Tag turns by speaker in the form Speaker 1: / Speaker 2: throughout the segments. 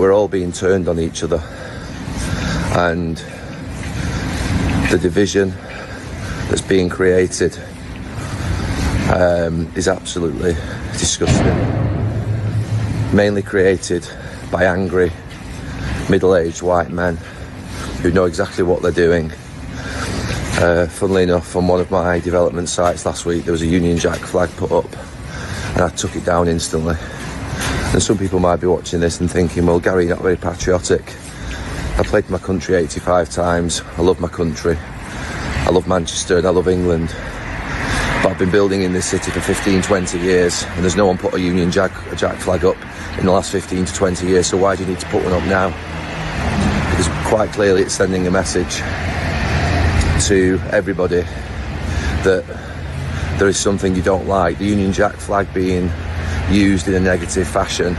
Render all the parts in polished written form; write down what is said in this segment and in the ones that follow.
Speaker 1: we're all being turned on each other, and the division that's being created is absolutely disgusting. Mainly created by angry, middle-aged white men who know exactly what they're doing. Funnily enough, on one of my development sites last week, there was a Union Jack flag put up, and I took it down instantly. And some people might be watching this and thinking, well, Gary, you're not very patriotic. I played my country 85 times. I love my country. I love Manchester and I love England. But I've been building in this city for 15, 20 years, and there's no one put a Union Jack flag up in the last 15 to 20 years, so why do you need to put one up now? Because quite clearly it's sending a message to everybody that there is something you don't like. The Union Jack flag being used in a negative fashion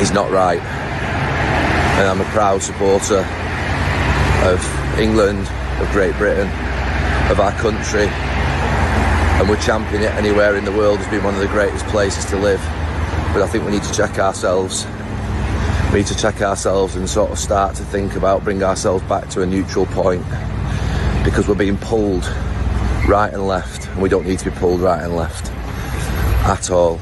Speaker 1: is not right. And I'm a proud supporter of England, of Great Britain, of our country, and we're championing it anywhere in the world as being one of the greatest places to live. But I think we need to check ourselves. We need to check ourselves and sort of start to think about bring ourselves back to a neutral point, because we're being pulled right and left, and we don't need to be pulled right and left at all.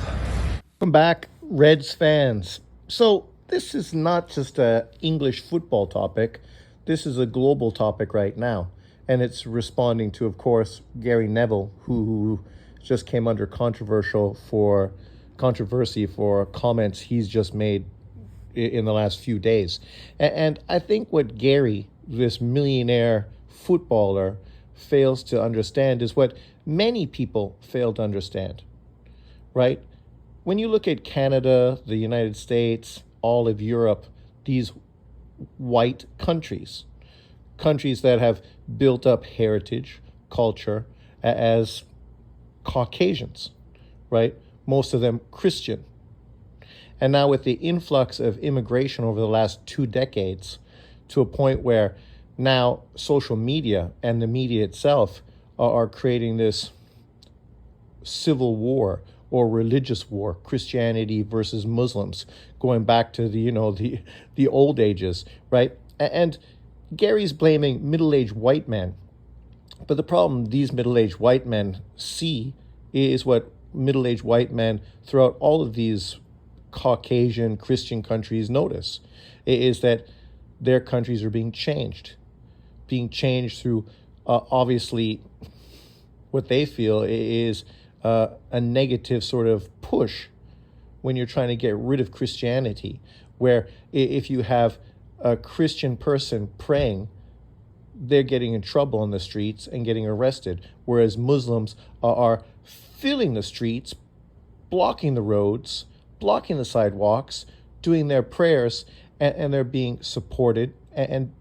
Speaker 2: Welcome back, Reds fans. So this is not just an English football topic. This is a global topic right now. And it's responding to, of course, Gary Neville, who just came under controversy for comments he's just made in the last few days. And I think what Gary, this millionaire footballer, fails to understand is what many people fail to understand, right? When you look at Canada, the United States, all of Europe, these white countries that have built up heritage, culture as Caucasians, right? Most of them Christian. And now with the influx of immigration over the last 2 decades, to a point where now social media and the media itself are creating this civil war or religious war, Christianity versus Muslims, going back to the old ages, right? And Gary's blaming middle-aged white men. But the problem these middle-aged white men see is what middle-aged white men throughout all of these Caucasian Christian countries notice, is that their countries are being changed through obviously what they feel is a negative sort of push when you're trying to get rid of Christianity, where if you have a Christian person praying, they're getting in trouble on the streets and getting arrested, whereas Muslims are filling the streets, blocking the roads, blocking the sidewalks, doing their prayers, and they're being supported and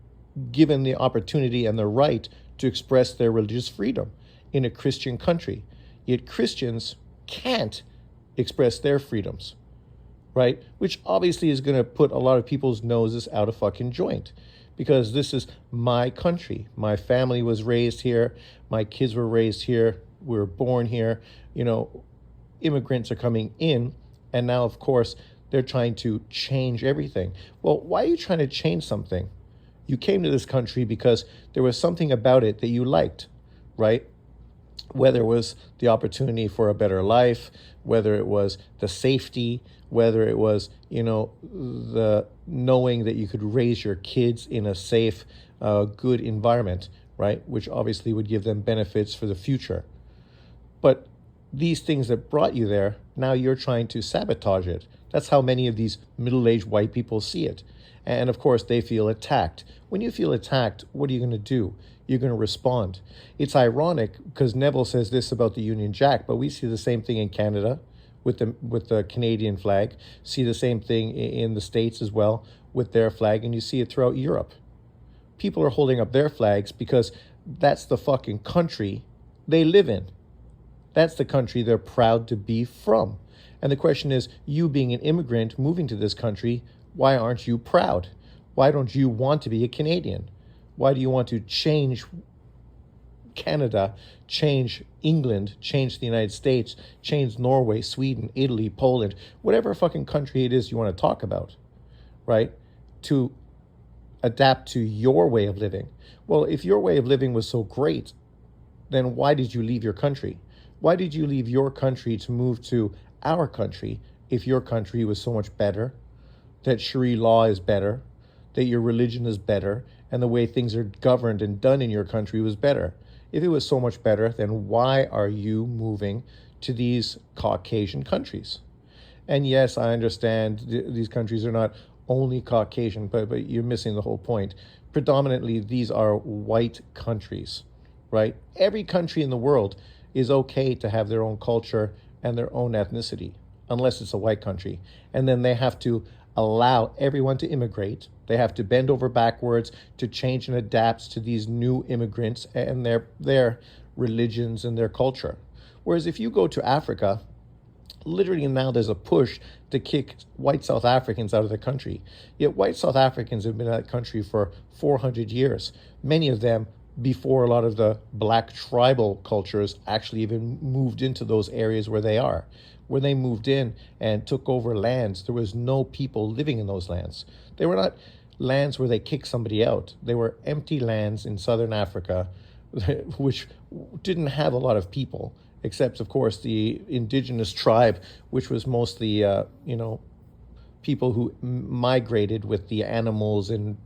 Speaker 2: given the opportunity and the right to express their religious freedom in a Christian country. Yet Christians can't express their freedoms, right? Which obviously is going to put a lot of people's noses out of fucking joint, because this is my country. My family was raised here. My kids were raised here. We were born here. Immigrants are coming in, and now, of course, they're trying to change everything. Well, why are you trying to change something? You came to this country because there was something about it that you liked, right? Whether it was the opportunity for a better life, whether it was the safety, whether it was, the knowing that you could raise your kids in a safe, good environment, right? Which obviously would give them benefits for the future. But these things that brought you there, now you're trying to sabotage it. That's how many of these middle-aged white people see it. And of course, they feel attacked. When you feel attacked, what are you going to do? You're going to respond. It's ironic because Neville says this about the Union Jack, but we see the same thing in Canada with the Canadian flag, see the same thing in the States as well with their flag, and you see it throughout Europe. People are holding up their flags because that's the fucking country they live in. That's the country they're proud to be from. And the question is, you being an immigrant moving to this country, why aren't you proud? Why don't you want to be a Canadian? Why do you want to change Canada, change England, change the United States, change Norway, Sweden, Italy, Poland, whatever fucking country it is you want to talk about? right, to adapt to your way of living. Well, if your way of living was so great, then why did you leave your country? Why did you leave your country to move to our country if your country was so much better, that Sharia law is better, that your religion is better, and the way things are governed and done in your country was better? If it was so much better, then why are you moving to these Caucasian countries? And yes, I understand these countries are not only Caucasian, but you're missing the whole point. Predominantly, these are white countries, right? Every country in the world is okay to have their own culture and their own ethnicity, unless it's a white country. And then they have to allow everyone to immigrate. They have to bend over backwards to change and adapt to these new immigrants and their religions and their culture. Whereas if you go to Africa, literally now there's a push to kick white South Africans out of the country. Yet white South Africans have been in that country for 400 years, many of them before a lot of the black tribal cultures actually even moved into those areas where they are. When they moved in and took over lands, there was no people living in those lands. They were not lands where they kicked somebody out. They were empty lands in southern Africa, which didn't have a lot of people, except, of course, the indigenous tribe, which was mostly, people who migrated with the animals and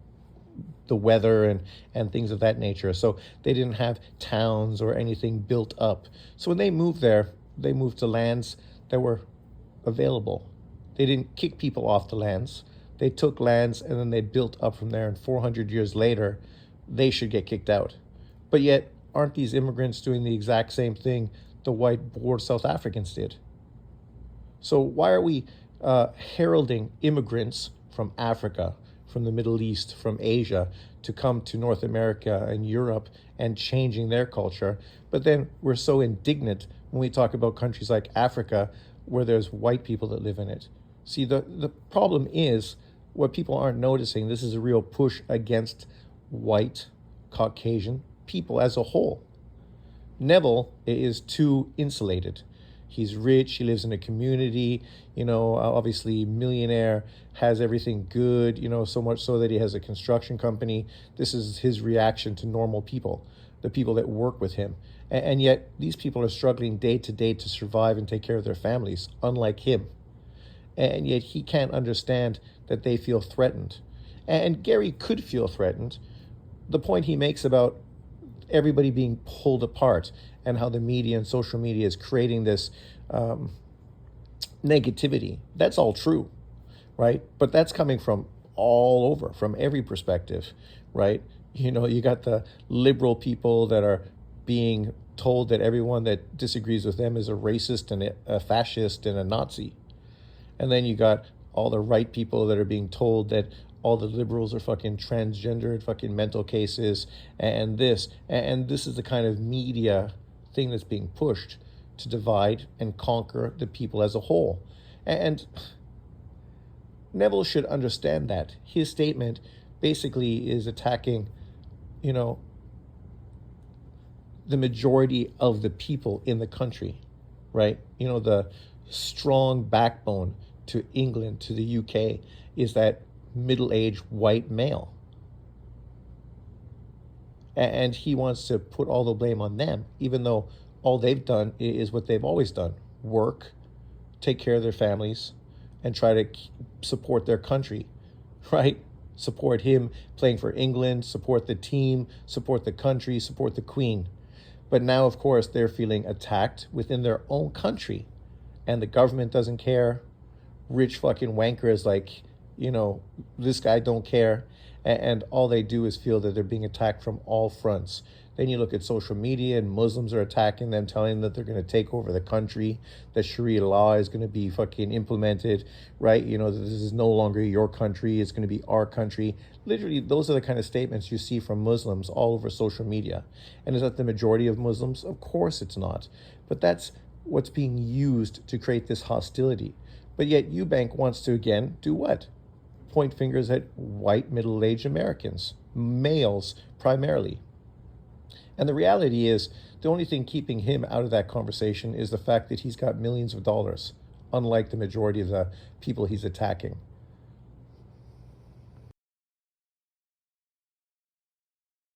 Speaker 2: the weather and things of that nature. So they didn't have towns or anything built up. So when they moved there, they moved to lands that were available. They didn't kick people off the lands. They took lands and then they built up from there. And 400 years later, they should get kicked out. But yet, aren't these immigrants doing the exact same thing the white Boer South Africans did? So why are we heralding immigrants from Africa, from the Middle East, from Asia, to come to North America and Europe and changing their culture? But then we're so indignant when we talk about countries like Africa, where there's white people that live in it. See, the problem is what people aren't noticing. This is a real push against white Caucasian people as a whole. Neville is too insulated. He's rich, he lives in a community, obviously millionaire, has everything good, so much so that he has a construction company. This is his reaction to normal people, the people that work with him. And yet these people are struggling day to day to survive and take care of their families, unlike him. And yet he can't understand that they feel threatened. And Gary could feel threatened. The point he makes about everybody being pulled apart and how the media and social media is creating this negativity. That's all true, right? But that's coming from all over, from every perspective, right? You got the liberal people that are being told that everyone that disagrees with them is a racist and a fascist and a Nazi. And then you got all the right people that are being told that all the liberals are fucking transgendered, fucking mental cases, and this is the kind of media thing that's being pushed to divide and conquer the people as a whole. And Neville should understand that. His statement basically is attacking, the majority of the people in the country, right? The strong backbone to England, to the UK, is that middle-aged white male. And he wants to put all the blame on them, even though all they've done is what they've always done: work, take care of their families, and try to support their country, right? Support him playing for England, support the team, support the country, support the Queen. But now, of course, they're feeling attacked within their own country, and the government doesn't care. Rich fucking wankers like, this guy don't care. And all they do is feel that they're being attacked from all fronts. Then you look at social media and Muslims are attacking them, telling them that they're going to take over the country, that Sharia law is going to be fucking implemented, right? That this is no longer your country, it's going to be our country. Literally, those are the kind of statements you see from Muslims all over social media. And is that the majority of Muslims? Of course it's not. But that's what's being used to create this hostility. But yet Eubank wants to, again, do what? Point fingers at white middle-aged Americans, males primarily. And the reality is, the only thing keeping him out of that conversation is the fact that he's got millions of dollars, unlike the majority of the people he's attacking.